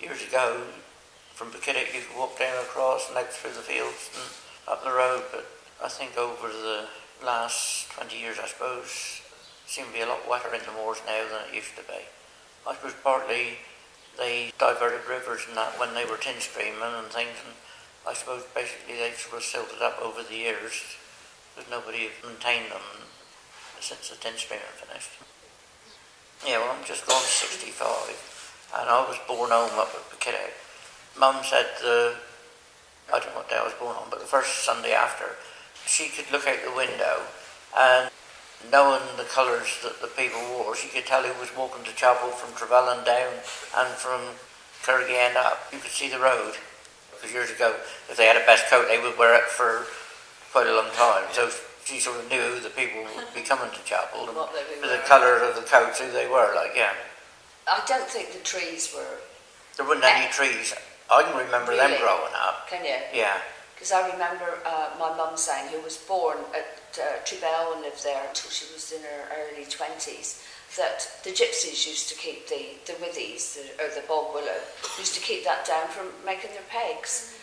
years ago, from Bukitic you could walk down across and out through the fields and up the road, but I think over the last 20 years, I suppose, it seems to be a lot wetter in the moors now than it used to be. I suppose partly they diverted rivers and that when they were tin streaming and things, and I suppose basically they've sort of silted up over the years because nobody maintained them since the tin streaming finished. Yeah, well, I'm just gone 65, and I was born home up at Bukitic. Mum said I don't know what day I was born on, but the first Sunday after, she could look out the window and knowing the colours that the people wore, she could tell who was walking to chapel from Trevelyan down and from Kirgy End up. You could see the road. Because years ago, if they had a best coat, they would wear it for quite a long time. So she sort of knew who the people would be coming to chapel and with the colour of the coats, who they were, like, yeah. I don't think the trees were... There weren't any trees. I can remember them growing up. Can you? Yeah. Because I remember my mum saying, who was born at Tribell and lived there until she was in her early 20s, that the gypsies used to keep the withies, or the bog willow, used to keep that down from making their pegs.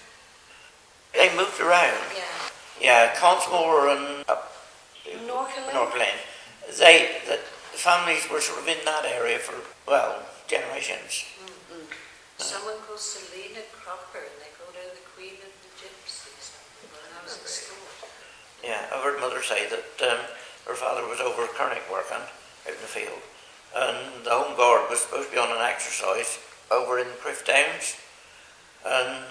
They moved around. Yeah. Yeah, Consmore and up Norcolin. The families were sort of in that area for, well, generations. Mm-hmm. Someone called Selina Crocker, and they called her the Queen of the Gypsies when I was at school. Yeah, I've heard Mother say that her father was over at Kernick working out in the field, and the Home Guard was supposed to be on an exercise over in the Criff Downs, and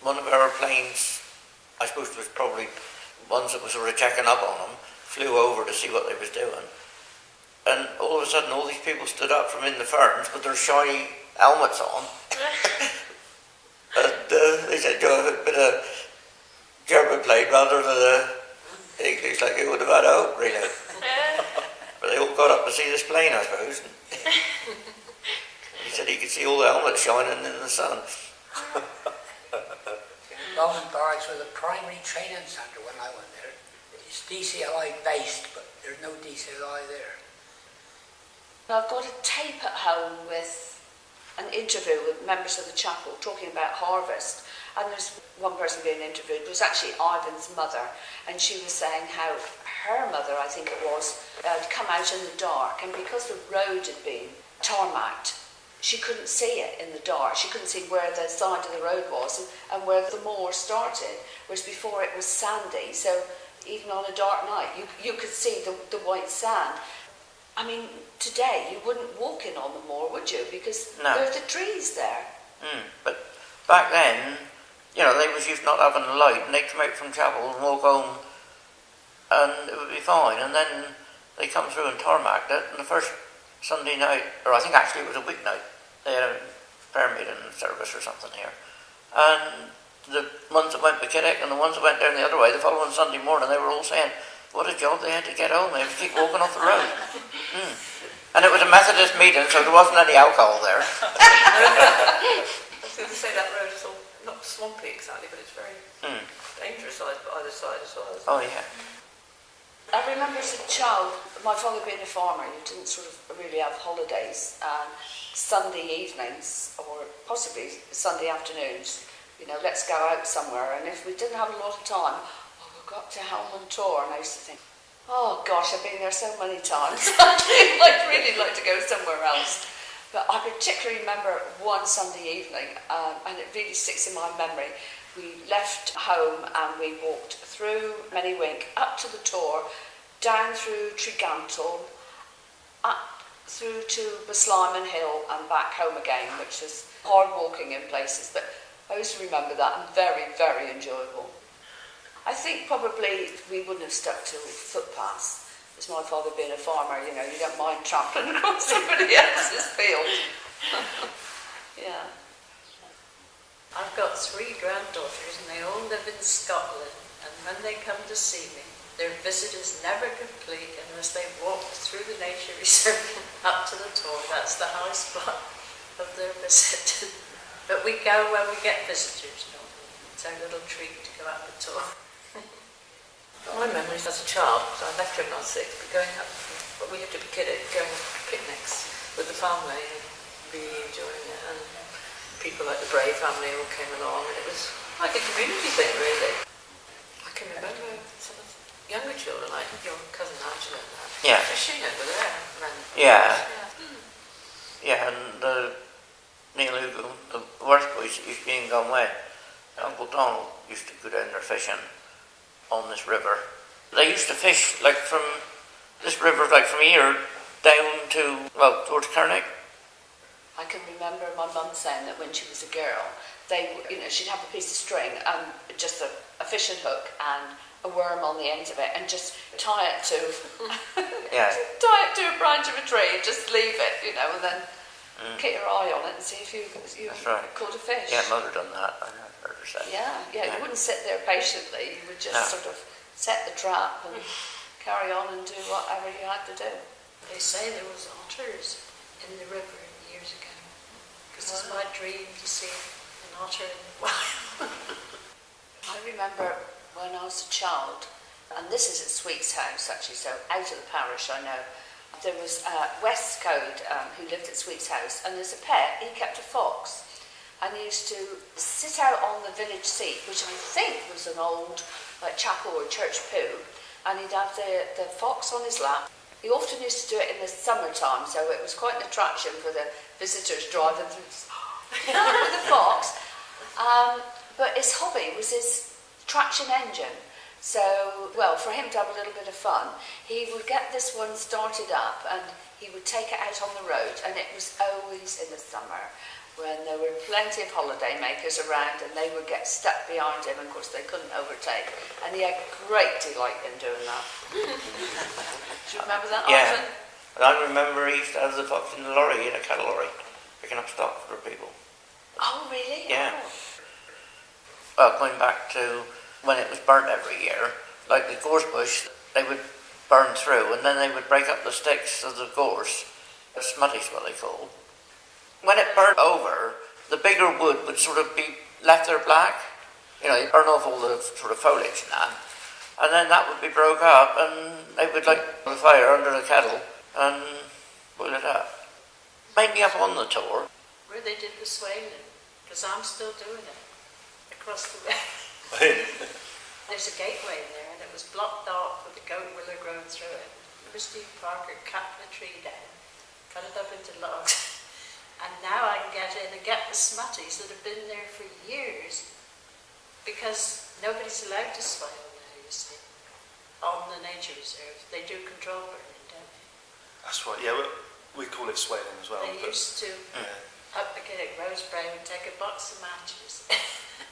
one of our planes, I suppose it was probably ones that was sort of checking up on them, flew over to see what they was doing, and all of a sudden all these people stood up from in the ferns with their shiny helmets on. And they said, "You have a bit of German plane rather than English, like you would have had a hope, really." But they all got up to see this plane, I suppose. He said he could see all the helmets shining in the sun. Roman Barracks was a primary training centre when I went there. It's DCLI based, but there's no DCLI there. I've got a tape at home with an interview with members of the chapel talking about harvest, and there's one person being interviewed was actually Ivan's mother, and she was saying how her mother, I think it was, had come out in the dark, and because the road had been tarmacked, she couldn't see it in the dark. She couldn't see where the side of the road was and where the moor started, whereas before it was sandy, so even on a dark night you could see the white sand. I mean, today you wouldn't walk in on the moor, would you? Because there are the trees there. But back then, you know, they was used not having a light, and they'd come out from chapel and walk home, and it would be fine. And then they come through and tarmacked it, and the first Sunday night, or I think actually it was a weeknight, they had a prayer meeting service or something here. And the ones that went to Bukitic and the ones that went down the other way, the following Sunday morning, they were all saying, what a job they had to get home. They had to keep walking off the road. And it was a Methodist meeting, so there wasn't any alcohol there. I was going to say that road is all, not swampy exactly, but it's very dangerous either side as well. Oh, yeah. I remember as a child, my father being a farmer, you didn't sort of really have holidays, and Sunday evenings, or possibly Sunday afternoons, you know, let's go out somewhere, and if we didn't have a lot of time, we'll go up to Helman Tor, and I used to think, oh gosh, I've been there so many times, I'd really like to go somewhere else. But I particularly remember one Sunday evening, and it really sticks in my memory. We left home and we walked through Mennywink, up to the Tor, down through Tregantle, up through to Beslyman Hill and back home again, which was hard walking in places, but I used to remember that, and very, very enjoyable. I think probably we wouldn't have stuck to footpaths, as my father being a farmer, you know, you don't mind trampling across somebody else's field. Yeah. I've got 3 granddaughters and they all live in Scotland, and when they come to see me, their visit is never complete unless they've walked through the nature reserve up to the Tor. That's the high spot of their visit. But we go when we get visitors normally. It's our little treat to go up the Tor. My memories as a child, so I left here when I was 6, but going up, but we had to be kidded, going on picnics with the family and really enjoying it. And people like the Bray family all came along, and it was like a community thing, really. I can remember some of the younger children, like your cousin Angela and that, Yeah. fishing over there. Yeah. Yeah. Yeah, and Neil Hugo, the worst boys that used to be in Gunwen, Uncle Donald used to go down there fishing on this river. They used to fish like from this river, like from here down to, well, towards Kernick. I can remember my mum saying that when she was a girl, she'd have a piece of string and just a fishing hook and a worm on the end of it, and just tie it to tie it to a branch of a tree and just leave it, and then keep your eye on it and see if you That's right. caught a fish. Yeah, Mother done that. I heard her say. Yeah. You wouldn't sit there patiently. You would just sort of set the trap and carry on and do whatever you had to do. They say there was otters in the river years ago, because it's my dream to see an otter in the wild. I remember when I was a child, and this is at Sweet's house actually, so out of the parish I know, there was Westcode who lived at Sweet's house, and as a pet he kept a fox, and he used to sit out on the village seat, which I think was an old chapel or church poo, and he'd have the fox on his lap. He often used to do it in the summertime, so it was quite an attraction for the visitors driving through with the fox. But his hobby was his traction engine. So, for him to have a little bit of fun, he would get this one started up and he would take it out on the road, and it was always in the summer when there were plenty of holiday makers around, and they would get stuck behind him, and of course they couldn't overtake, and he had great delight in doing that. Do you remember that, Ivan? And I remember he used to have the fox in the lorry, in a cattle lorry, picking up stock for people. Oh, really? Yeah. Oh. Well, going back to when it was burnt every year, like the gorse bush, they would burn through, and then they would break up the sticks of the gorse. Smutty's what they called. When it burnt over, the bigger wood would sort of be left there black. You'd burn off all the sort of foliage and that. And then that would be broke up, and they would light the fire under the kettle and boil it up. Made me up on the Tor. Where they did the swaling, because I'm still doing it, across the way. There's a gateway in there, and it was blocked off with a goat willow growing through it. Steve Parker cut the tree down, cut it up into logs, and now I can get in and get the smutties that have been there for years, because nobody's allowed to swale now, you see, on the nature reserve. They do control burning, don't they? That's right, yeah, we call it swaling as well. They used to, up the gate, Rose Brown would take a box of matches,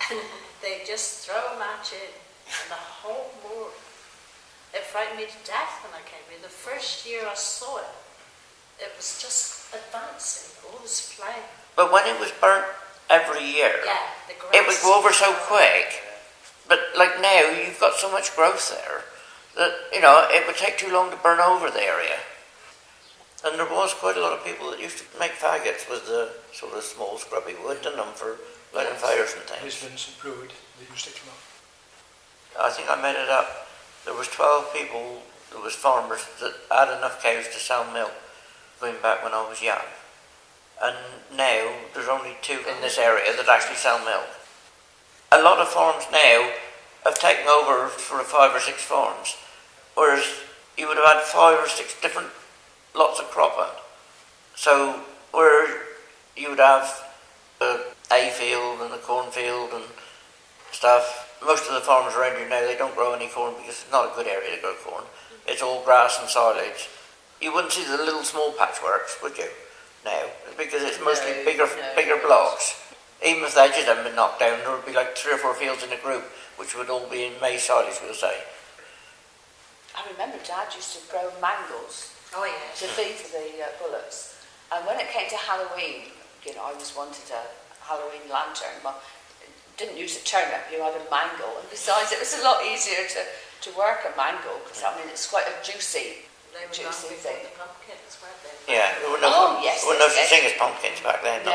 and they'd just throw a match in, and the whole moor. It frightened me to death when I came here. The first year I saw it, it was just advancing, all this flame. But when it was burnt every year, the grass, it would go over so quick. But like now, you've got so much growth there that, it would take too long to burn over the area. And there was quite a lot of people that used to make faggots with the sort of small scrubby wood in them for lighting fires and things. Husbands and Brood, they used to come up. I think I made it up. There was 12 people, there was farmers that had enough cows to sell milk going back when I was young. And now there's only 2 in this area that actually sell milk. A lot of farms now have taken over sort of 5 or 6 farms, whereas you would have had 5 or 6 different lots of cropping. So where you would have a hay field and a cornfield and stuff, most of the farmers around here now, they don't grow any corn because it's not a good area to grow corn. It's all grass and silage. You wouldn't see the little small patchworks, would you, now? Because it's mostly bigger blocks. Even if the edges hadn't been knocked down, there would be like 3 or 4 fields in a group, which would all be in maize silage, we'll say. I remember Dad used to grow mangels to feed for the bullocks. And when it came to Halloween, I always wanted a Halloween lantern. Well, didn't use a turnip, you had a mangle, and besides it was a lot easier to work a mangle, because it's quite a juicy thing. The pumpkins, weren't they? Yeah, there were no such thing as pumpkins back then. No.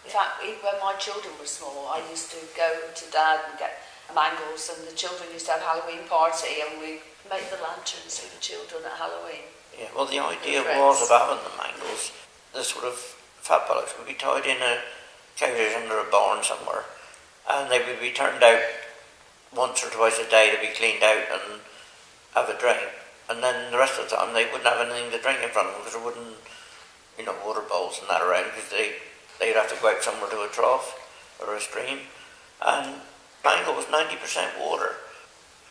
In fact, when my children were small, I used to go to Dad and get mangles, and the children used to have a Halloween party, and we made the lanterns for the children at Halloween. Yeah, well, the idea was of having the mangles, the sort of fat bullocks would be tied in a carriage under a barn somewhere, and they would be turned out once or twice a day to be cleaned out and have a drink. And then the rest of the time they wouldn't have anything to drink in front of them because there wouldn't, water bowls and that around, because they'd have to go out somewhere to a trough or a stream. And mangle was 90% water.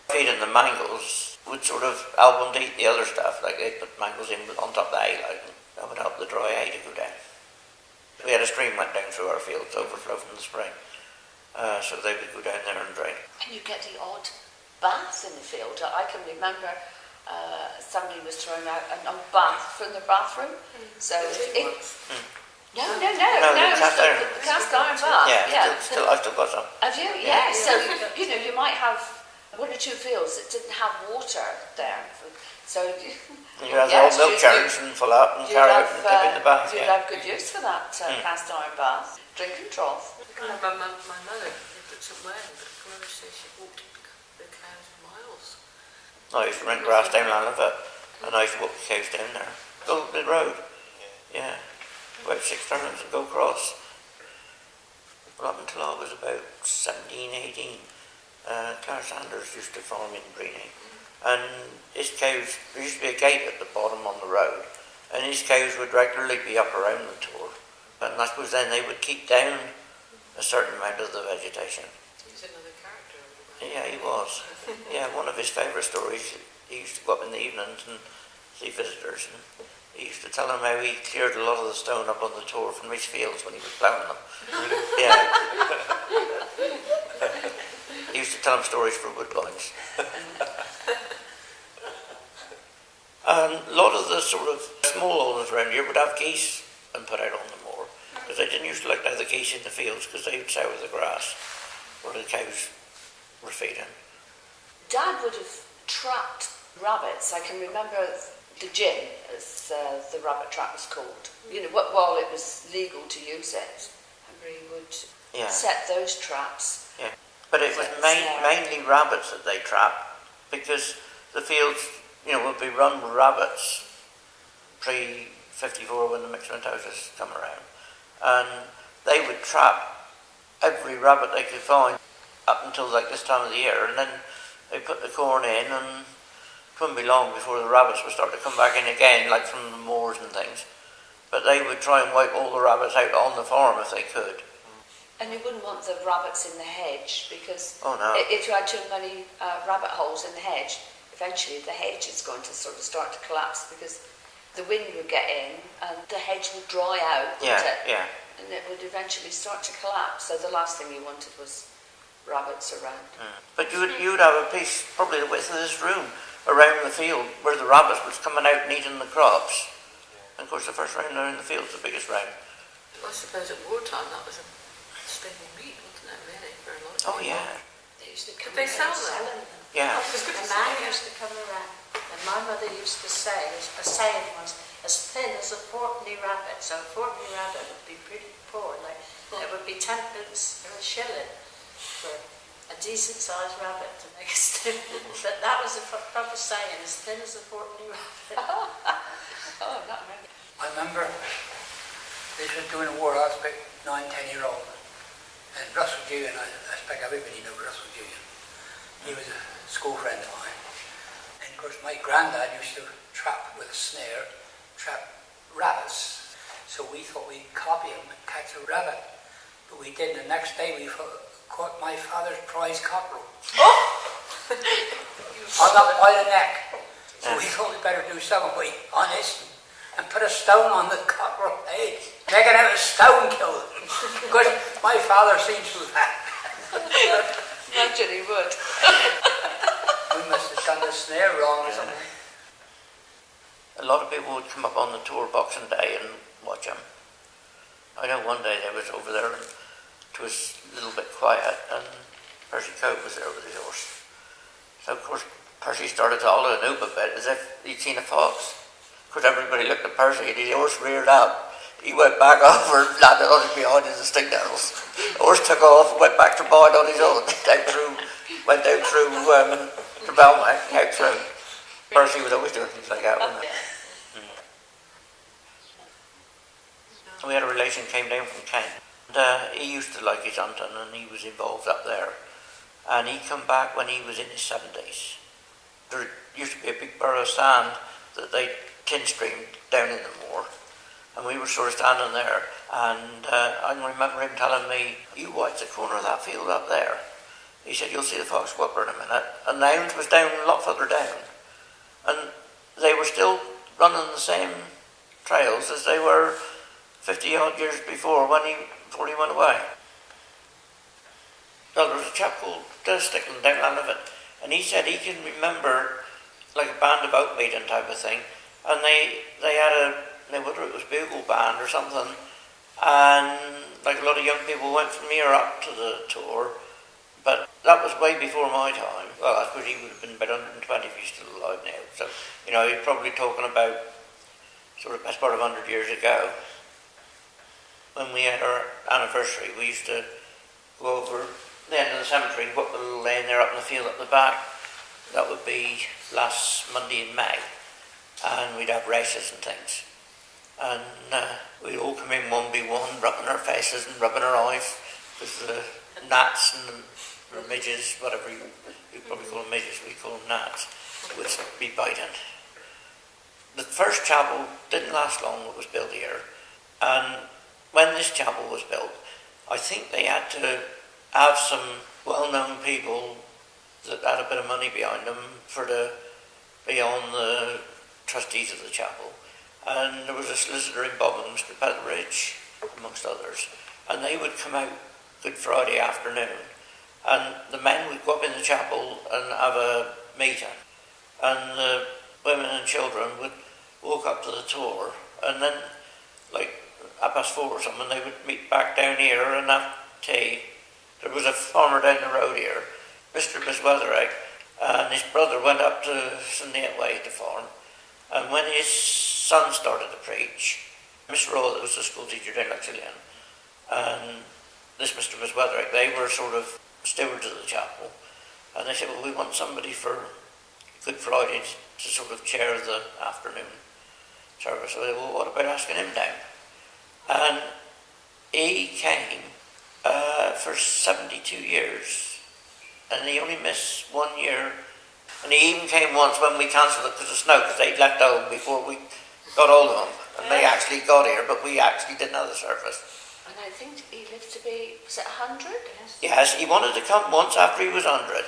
Feeding the mangles would sort of help them to eat the other stuff, like they put mangles in on top of the hay, like that would help the dry hay to go down. We had a stream went down through our fields, overflow from the spring, so they would go down there and drink. And you get the odd bath in the field. I can remember somebody was throwing out a bath from the bathroom. So No, the cast iron bath. Yeah. Still, I've still got some. Have you? Yeah. So you might have one or two fields that didn't have water there. So you have the old milk churns and fill up and carry out and dip in the bath. You'd have good use for that cast iron bath. Drinking trough. My mother lived at St. Wen, but Gloria says she walked the cows miles. I used to rent grass down Lanavet, and I used to walk the cows down there. Go up the road. Yeah. About 6 turns and go across. Well, up until I was about 17, 18, Claire Sanders used to farm in Breeny. And his cows, there used to be a gate at the bottom on the road, and his cows would regularly be up around the Tor. And I suppose then they would keep down a certain amount of the vegetation. He's another character. Yeah, he was. Yeah, one of his favourite stories, he used to go up in the evenings and see visitors, and he used to tell them how he cleared a lot of the stone up on the Tor from his fields when he was ploughing them. Yeah. He used to tell them stories for woodbines. And a lot of the sort of small owners around here would have geese and put out on the moor, because they didn't used to like to have the geese in the fields because they would sour the grass where the cows were feeding. Dad would have trapped rabbits. I can remember the gin, as the rabbit trap was called. While it was legal to use it, and he would set those traps. Yeah, but it was mainly rabbits that they trapped, because the fields, would be run with rabbits pre-54 when the mixed come around, and they would trap every rabbit they could find up until like this time of the year, and then they put the corn in, and it wouldn't be long before the rabbits would start to come back in again, like from the moors and things. But they would try and wipe all the rabbits out on the farm if they could. And you wouldn't want the rabbits in the hedge, because if you had too many rabbit holes in the hedge, eventually the hedge is going to sort of start to collapse, because the wind would get in and the hedge would dry out, and it would eventually start to collapse. So the last thing you wanted was rabbits around. But you'd have a piece, probably the width of this room, around the field where the rabbits was coming out and eating the crops. And of course the first round there in the field is the biggest round. I suppose at wartime that was a staple meat, wasn't it, really, for a lot of people? Oh yeah. They used to come around selling them. Yeah. A man used to come around, and my mother used to say, a saying was, as thin as a fourpenny rabbit. So a fourpenny rabbit would be pretty poor, like it would be 10 pence or a shilling for a decent sized rabbit to make a stew. But that was a proper saying, as thin as a fourpenny rabbit. Oh, not really. I remember this was during the war. I was about 9-10-year-old, and Russell Julian, I expect everybody knows Russell Julian. He was a school friend of mine, and of course my granddad used to trap with a snare, trap rabbits. So we thought we'd copy him and catch a rabbit, but we didn't. The next day we caught my father's prize cockerel. Hung up by the neck. So we thought we'd better do something honest and put a stone on the cockerel head, making out a stone killed him. Because my father seems to have that. Imagine he would. We must have done the snare wrong or something. A lot of people would come up on the Tour Boxing Day and watch him. I know one day they was over there and it was a little bit quiet, and Percy Cove was there with his horse. So of course Percy started to holler and whoop a bit as if he'd seen a fox. Of course everybody looked at Percy and his horse reared up. He went back over and landed on his behind his stick nails. The horse took off and went back to bide on his own. Went down through to Belmont, out through. Percy was always doing things like that, wasn't he? We had a relation came down from Kent. And, he used to like his hunting and he was involved up there. And he come back when he was in his 70s. There used to be a big burrow of sand that they tin streamed down in the moor. And we were sort of standing there, and I can remember him telling me, "You watch the corner of that field up there." He said, "You'll see the fox whopper in a minute." And the hounds was down a lot further down. And they were still running the same trails as they were 50 odd years before before he went away. Well, there was a chap called Stickland down of it, and he said he can remember like a band of outmaiden type of thing, and they had whether it was bugle band or something, and like a lot of young people went from here up to the tour, but that was way before my time. Well, I suppose he would have been about 120 if he's still alive now, so, you know, you're probably talking about sort of best part of 100 years ago. When we had our anniversary, we used to go over the end of the cemetery and go up the little lane there up in the field up the back. That would be last Monday in May, and we'd have races and things. And we'd all come in one by one, rubbing our faces and rubbing our eyes with the gnats and the midges, whatever you probably call them midges, we call them gnats, would be biting. The first chapel didn't last long, it was built here. And when this chapel was built, I think they had to have some well-known people that had a bit of money behind them to be on the trustees of the chapel. And there was a solicitor in Bobbin, Mr. Petheridge, amongst others, and they would come out Good Friday afternoon, and the men would go up in the chapel and have a meeting, and the women and children would walk up to the tour, and then, like 4:30 or something, they would meet back down here and have tea. There was a farmer down the road here, Mr. and Miss Weatherick, and his brother went up to St. Way to farm, and when his son started to preach, Miss Rowe, that was the school teacher down at Chilean, and this Mr. and Miss Weatherick, they were sort of stewards of the chapel, and they said, "Well, we want somebody for Good Friday to sort of chair the afternoon service." So they said, "Well, what about asking him down?" And he came for 72 years, and he only missed 1 year. And he even came once when we cancelled it because of snow, because they'd left home before we got hold of him. And they actually got here, but we actually didn't have the service. And I think he lived to be, was it 100? Yes. Yes, he wanted to come once after he was 100.